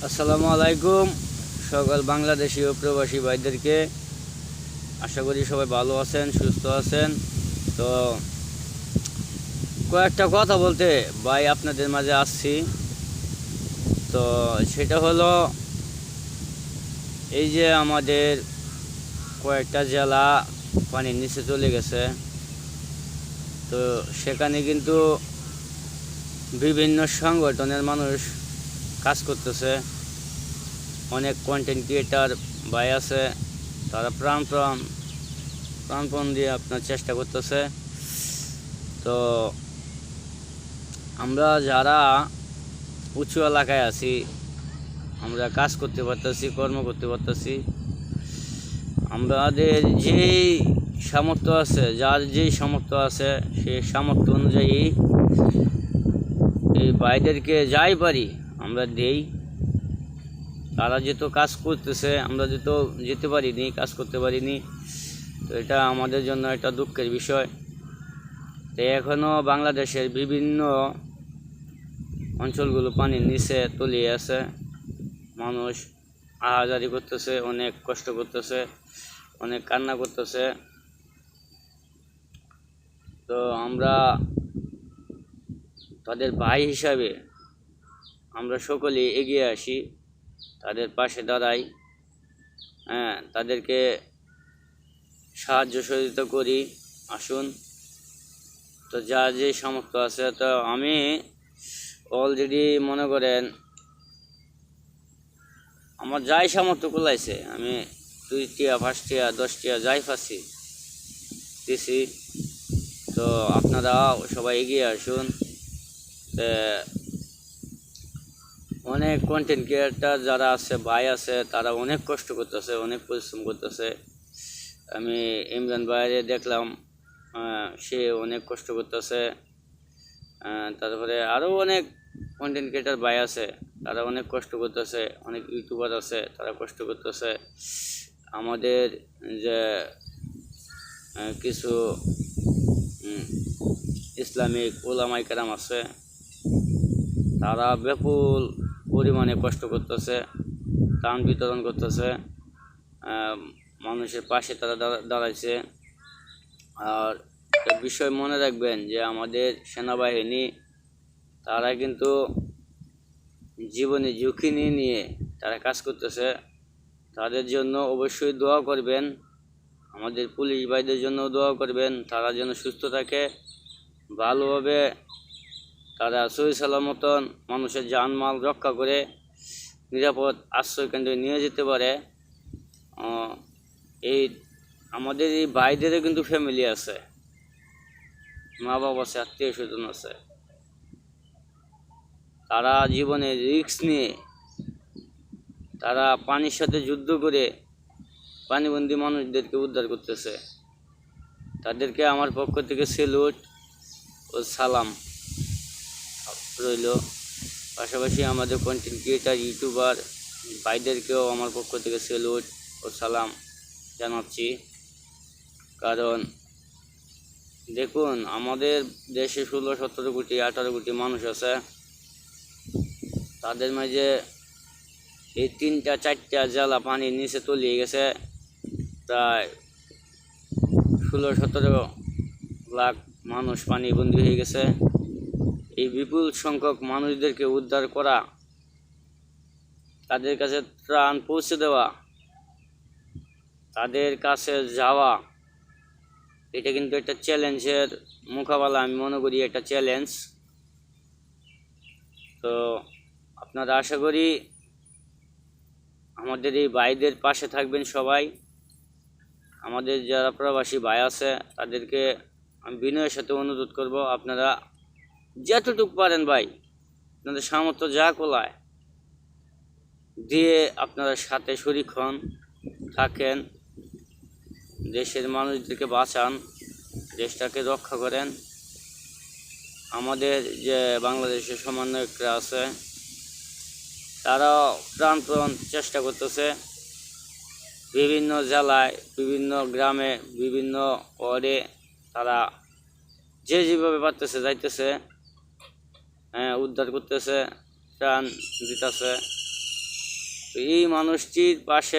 আসসালামু আলাইকুম সকল বাংলাদেশি ও প্রবাসী ভাইদেরকে। আশা করি সবাই ভালো আছেন, সুস্থ আছেন। তো কয়েকটা কথা বলতে ভাই আপনাদের মাঝে আসছি। তো সেটা হলো এই যে আমাদের কয়েকটা জেলা পানির নিচে চলে গেছে। তো সেখানে কিন্তু বিভিন্ন সংগঠনের মানুষ কাজ করতেছে। অনেক কন্টেন্ট ক্রিয়েটার ভাই আছে, তারা প্রাণপণ দিয়ে আপনার চেষ্টা করতেছে। তো আমরা যারা উঁচু এলাকায় আছি, আমরা কাজ করতে পারতেছি, কর্ম করতে পারতেছি। আমাদের যেই সামর্থ্য আছে, যার যেই সামর্থ্য আছে সেই সামর্থ্য অনুযায়ী এই ভাইদেরকে যাই পারি আমরা দেই। তারা যেহেতু কাজ করতেছে, আমরা যেহেতু যেতে পারিনি, কাজ করতে পারিনি, তো এটা আমাদের জন্য একটা দুঃখের বিষয়। তো এখনও বাংলাদেশের বিভিন্ন অঞ্চলগুলো পানির নিচে তলিয়ে আছে। মানুষ আহাজারি করতেছে, অনেক কষ্ট করতেছে, অনেক কান্না করতেছে। তো আমরা তাদের ভাই হিসাবে আমরা সকলেই এগিয়ে আসি, তাদের পাশে দাঁড়াই, তাদেরকে সাহায্য সহযোগিতা করি। আসুন, তো যা যে সামর্থ্য আছে, তো আমি অলরেডি মনে করেন আমার যাই সামর্থ্য কুলাইছে আমি 2 টিয়া 5 টিয়া 10 টিয়া যাই পাচ্ছি দিছি। তো আপনারা সবাই এগিয়ে আসুন। অনেক কন্টেন্ট ক্রিয়েটার যারা আছে, ভাই আছে, তারা অনেক কষ্ট করতেছে, অনেক পরিশ্রম করতেছে। আমি ইমরান ভাইরে দেখলাম, সে অনেক কষ্ট করতেছে। তারপরে আরও অনেক কন্টেন্ট ক্রিয়েটার ভাই আছে, তারা অনেক কষ্ট করতেছে। অনেক ইউটিউবার আছে, তারা কষ্ট করতেছে। আমাদের যে কিছু ইসলামিক ওলামাই কেরাম আছে, তারা বিপুল পরিমাণে কষ্ট করতেছে, ত্রাণ বিতরণ করতেছে, মানুষের পাশে তারা দাঁড়াইছে। আর একটা বিষয় মনে রাখবেন যে আমাদের সেনাবাহিনী, তারা কিন্তু জীবনে ঝুঁকি নিয়ে তারা কাজ করতেছে। তাদের জন্য অবশ্যই দোয়া করবেন, আমাদের পুলিশ ভাইদের জন্য দোয়া করবেন। তারা যেন সুস্থ থাকে, ভালোভাবে তারা সহি সালামতন মানুষের জানমাল রক্ষা করে নিরাপদ আশ্রয় কেন্দ্রে নিয়ে যেতে পারে। এই আমাদের এই ভাইদেরও কিন্তু ফ্যামিলি আছে, মা বাবা আছে, আত্মীয় স্বজন আছে। তারা জীবনে রিস্ক নিয়ে তারা পানির সাথে যুদ্ধ করে পানিবন্দী মানুষদেরকে উদ্ধার করতেছে। তাদেরকে আমার পক্ষ থেকে সেলুট ও সালাম রইল। পাশাপাশি আমাদের কন্টেন্ট ক্রিয়েটার ইউটিউবার ভাইদেরকেও আমার পক্ষ থেকে সেলুট ও সালাম জানাচ্ছি। কারণ দেখুন, আমাদের দেশে 16-17 কোটি 18 কোটি মানুষ আছে। তাদের মাঝে এই 3-4টা জেলা পানির নিচে তলিয়ে গেছে। প্রায় 16-17 লাখ মানুষ পানিবন্দী হয়ে গেছে। এই বিপুল সংখ্যক মানুষদেরকে উদ্ধার করা, তাদের কাছে ত্রাণ পৌঁছে দেওয়া, তাদের কাছে যাওয়া, এটা কিন্তু একটা চ্যালেঞ্জের মোকাবেলা। আমি মনে করি একটা চ্যালেঞ্জ। তো আপনারা আশা করি আমাদের এই ভাইদের পাশে থাকবেন সবাই। আমাদের যারা প্রবাসী ভাই আছে, তাদেরকে আমি বিনয়ের সাথে অনুরোধ করব, আপনারা যতটুকু পারেন ভাই, আপনাদের সামর্থ্য যা কোলায় দিয়ে আপনারা সাথে শরিক হন, থাকেন, দেশের মানুষদেরকে বাঁচান, দেশটাকে রক্ষা করেন। আমাদের যে বাংলাদেশের সমন্বয়করা আছে, তারাও প্রাণপণ চেষ্টা করতেছে। বিভিন্ন জেলায়, বিভিন্ন গ্রামে, বিভিন্ন ওয়ার্ডে তারা যেভাবে পারতেছে যাইতেছে, উদ্ধার করতেছে, ত্রাণ দিতেছে। তো এই মানুষটির পাশে